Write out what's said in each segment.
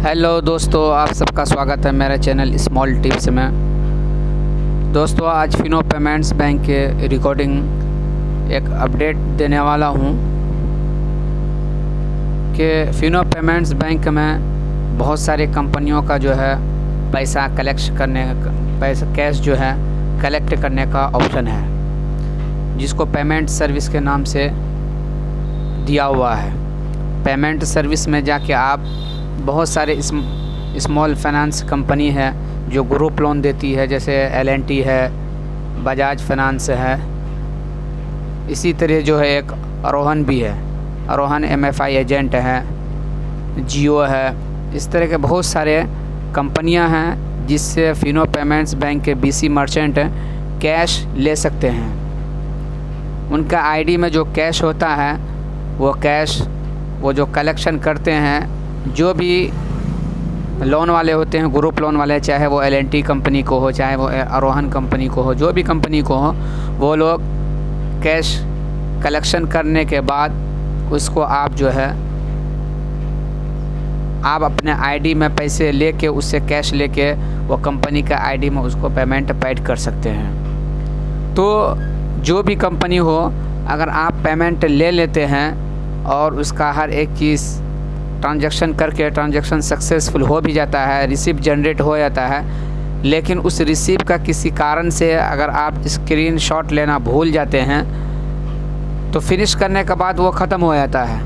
Hello दोस्तों, आप सबका स्वागत है मेरे चैनल स्मॉल टिप्स में। दोस्तों, आज फिनो पेमेंट्स बैंक के रिकॉर्डिंग एक अपडेट देने वाला हूं कि फिनो पेमेंट्स बैंक में बहुत सारी कंपनियों का जो है पैसा कैश जो है कलेक्ट करने का ऑप्शन है, जिसको पेमेंट सर्विस के नाम से दिया हुआ है। पेमेंट सर्विस में जाके आप बहुत सारे स्मॉल फाइनेंस कंपनी है जो ग्रुप लोन देती है, जैसे L&T है, बजाज फाइनेंस है। इसी तरह जो है एक आरोहन भी है, आरोहन MFI एजेंट है, जियो है। इस तरह के बहुत सारे कंपनियां हैं जिससे फिनो पेमेंट्स बैंक के BC मर्चेंट कैश ले सकते हैं। उनका ID में जो कैश होता है वो कैश वो जो कलेक्शन करते हैं, जो भी लोन वाले होते हैं, ग्रुप लोन वाले, चाहे वो L&T कंपनी को हो, चाहे वो आरोहन कंपनी को हो, जो भी कंपनी को हो, वो लोग कैश कलेक्शन करने के बाद उसको आप जो है आप अपने ID में पैसे लेके उससे कैश लेके वो कंपनी का ID में उसको पेमेंट पेड कर सकते हैं। तो जो भी कंपनी हो, अगर आप पेमेंट ले लेते हैं और उसका हर एक चीज़ ट्रांजैक्शन करके ट्रांजैक्शन सक्सेसफुल हो भी जाता है, रिसीप्ट जनरेट हो जाता है, लेकिन उस रिसीप्ट का किसी कारण से अगर आप स्क्रीनशॉट लेना भूल जाते हैं तो फिनिश करने के बाद वो ख़त्म हो जाता है।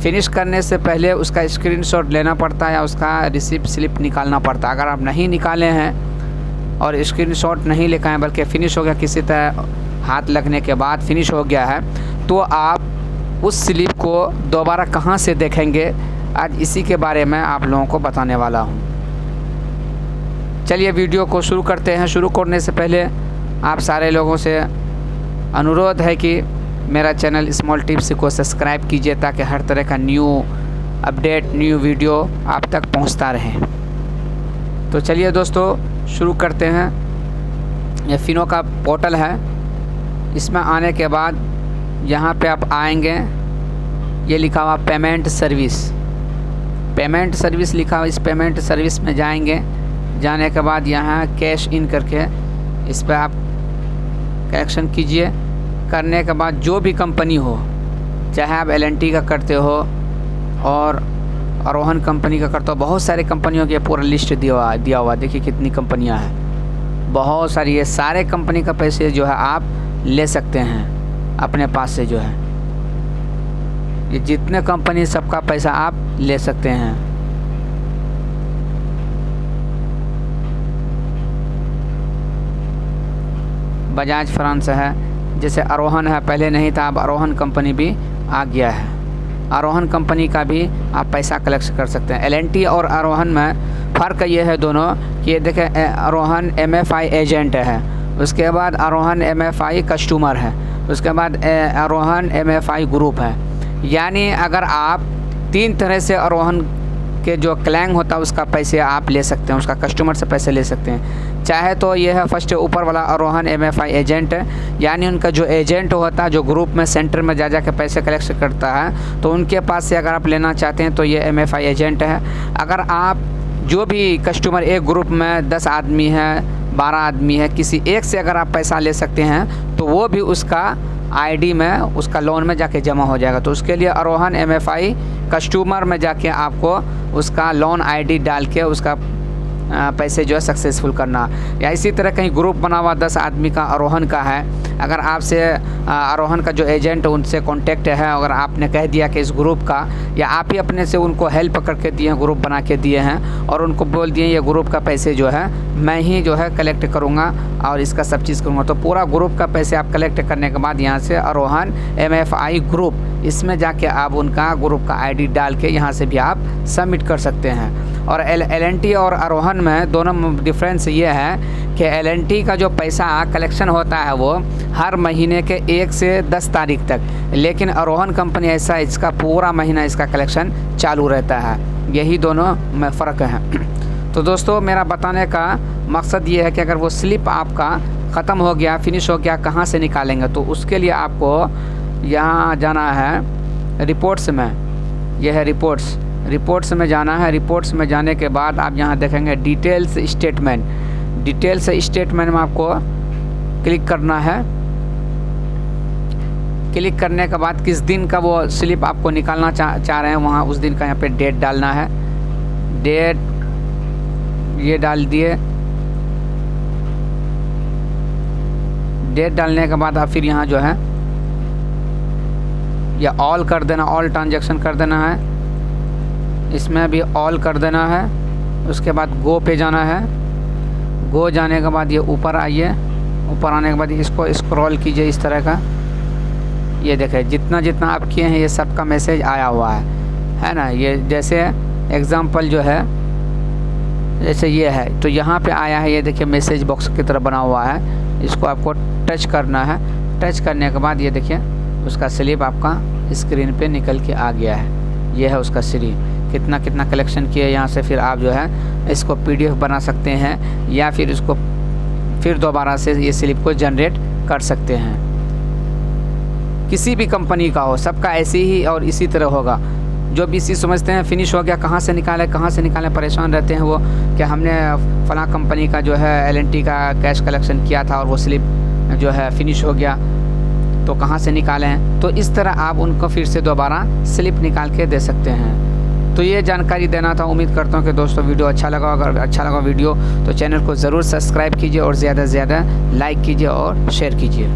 फिनिश करने से पहले उसका स्क्रीनशॉट लेना पड़ता है या उसका रिसीप्ट स्लिप निकालना पड़ता है। अगर आप नहीं निकाले हैं और स्क्रीनशॉट नहीं लेकर हैं, बल्कि फ़िनिश हो गया, किसी तरह हाथ लगने के बाद फ़िनिश हो गया है, तो आप उस स्लिप को दोबारा कहां से देखेंगे, आज इसी के बारे में आप लोगों को बताने वाला हूं। चलिए वीडियो को शुरू करते हैं। शुरू करने से पहले आप सारे लोगों से अनुरोध है कि मेरा चैनल स्मॉल टिप्स को सब्सक्राइब कीजिए, ताकि हर तरह का न्यू अपडेट, न्यू वीडियो आप तक पहुंचता रहे। तो चलिए दोस्तों शुरू करते हैं। ये फिनो का पोर्टल है। इसमें आने के बाद यहाँ पे आप आएंगे, ये लिखा हुआ पेमेंट सर्विस, पेमेंट सर्विस लिखा हुआ। इस पेमेंट सर्विस में जाएंगे। जाने के बाद यहाँ कैश इन करके इस पर आप कलेक्शन कीजिए। करने के बाद जो भी कंपनी हो, चाहे आप L&T का करते हो और आरोहन कंपनी का करते हो, बहुत सारे कंपनियों की पूरा लिस्ट दिया हुआ। देखिए कितनी कंपनियाँ हैं, बहुत सारी। ये सारे कंपनी का पैसे जो है आप ले सकते हैं अपने पास से। जो है ये जितने कंपनी, सबका पैसा आप ले सकते हैं। बजाज फाइनेंस है, जैसे आरोहन है, पहले नहीं था, अब आरोहन कंपनी भी आ गया है। आरोहन कंपनी का भी आप पैसा कलेक्ट कर सकते हैं। L&T और आरोहन में फ़र्क ये है दोनों कि ये देखें, आरोहन MFI एजेंट है, उसके बाद आरोहन MFI कस्टमर है, उसके बाद आरोहन MFI ग्रुप है। यानी अगर आप 3 तरह से आरोहन के जो क्लैंग होता है उसका पैसे आप ले सकते हैं, उसका कस्टमर से पैसे ले सकते हैं। चाहे तो ये है फर्स्ट ऊपर वाला आरोहन MFI एजेंट, यानी उनका जो एजेंट होता है, जो ग्रुप में सेंटर में जा के पैसे कलेक्ट करता है, तो उनके पास से अगर आप लेना चाहते हैं तो ये MFI एजेंट है। अगर आप जो भी कस्टमर, एक ग्रुप में 10 आदमी है, 12 आदमी है, किसी एक से अगर आप पैसा ले सकते हैं तो वो भी उसका ID में, उसका लोन में जाके जमा हो जाएगा। तो उसके लिए आरोहन MFI कस्टमर में जाके आपको उसका लोन ID डाल के उसका पैसे जो है सक्सेसफुल करना। या इसी तरह कहीं ग्रुप बना हुआ 10 आदमी का आरोहन का है, अगर आपसे आरोहन का जो एजेंट उनसे कांटेक्ट है, अगर आपने कह दिया कि इस ग्रुप का, या आप ही अपने से उनको हेल्प करके दिए हैं, ग्रुप बना के दिए हैं और उनको बोल दिए ये ग्रुप का पैसे जो है मैं ही जो है कलेक्ट करूँगा और इसका सब चीज़ करूँगा, तो पूरा ग्रुप का पैसे आप कलेक्ट करने के बाद यहाँ से आरोहन MFI ग्रुप, इसमें जाके आप उनका ग्रुप का ID डाल के यहाँ से भी आप सबमिट कर सकते हैं। और L&T और आरोहन में दोनों डिफरेंस ये है कि L&T का जो पैसा कलेक्शन होता है वो हर महीने के 1 से 10 तारीख तक, लेकिन आरोहन कंपनी ऐसा, इसका पूरा महीना इसका कलेक्शन चालू रहता है। यही दोनों में फ़र्क है। तो दोस्तों, मेरा बताने का मकसद ये है कि अगर वो स्लिप आपका ख़त्म हो गया, फिनिश हो गया, कहाँ से निकालेंगे, तो उसके लिए आपको यहाँ जाना है रिपोर्ट्स में। यह है रिपोर्ट्स। रिपोर्ट्स में जाना है। रिपोर्ट्स में जाने के बाद आप यहाँ देखेंगे डिटेल्स स्टेटमेंट। डिटेल्स स्टेटमेंट में आपको क्लिक करना है। क्लिक करने के बाद किस दिन का वो स्लिप आपको निकालना चाह रहे हैं, वहाँ उस दिन का यहाँ पे डेट डालना है। डेट ये डाल दिए। डेट डालने के बाद आप फिर यहाँ जो है या ऑल कर देना, ऑल ट्रांजैक्शन कर देना है। इसमें भी ऑल कर देना है। उसके बाद गो पे जाना है। गो जाने के बाद ये ऊपर आइए। ऊपर आने के बाद इसको स्क्रॉल कीजिए इस तरह का। ये देखें जितना जितना आप किए हैं ये सबका मैसेज आया हुआ है ना। ये जैसे एग्ज़ाम्पल जो है जैसे ये है तो यहाँ पे आया है। ये देखिए मैसेज बॉक्स की तरह बना हुआ है। इसको आपको टच करना है। टच करने के बाद ये देखिए उसका स्लिप आपका स्क्रीन पे निकल के आ गया है। ये है उसका स्लिप, कितना कितना कलेक्शन किया। यहाँ से फिर आप जो है इसको PDF बना सकते हैं या फिर इसको फिर दोबारा से ये स्लिप को जनरेट कर सकते हैं। किसी भी कंपनी का हो, सबका ऐसे ही और इसी तरह होगा। जो BC समझते हैं फिनिश हो गया, कहाँ से निकालें परेशान रहते हैं वो, क्या हमने फलां कंपनी का जो है LNT का कैश कलेक्शन किया था और वो स्लिप जो है फिनिश हो गया तो कहाँ से निकालें। तो इस तरह आप उनको फिर से दोबारा स्लिप निकाल के दे सकते हैं। तो ये जानकारी देना था। उम्मीद करता हूँ कि दोस्तों वीडियो अच्छा लगा। अगर अच्छा लगा वीडियो तो चैनल को ज़रूर सब्सक्राइब कीजिए और ज़्यादा से ज़्यादा लाइक कीजिए और शेयर कीजिए।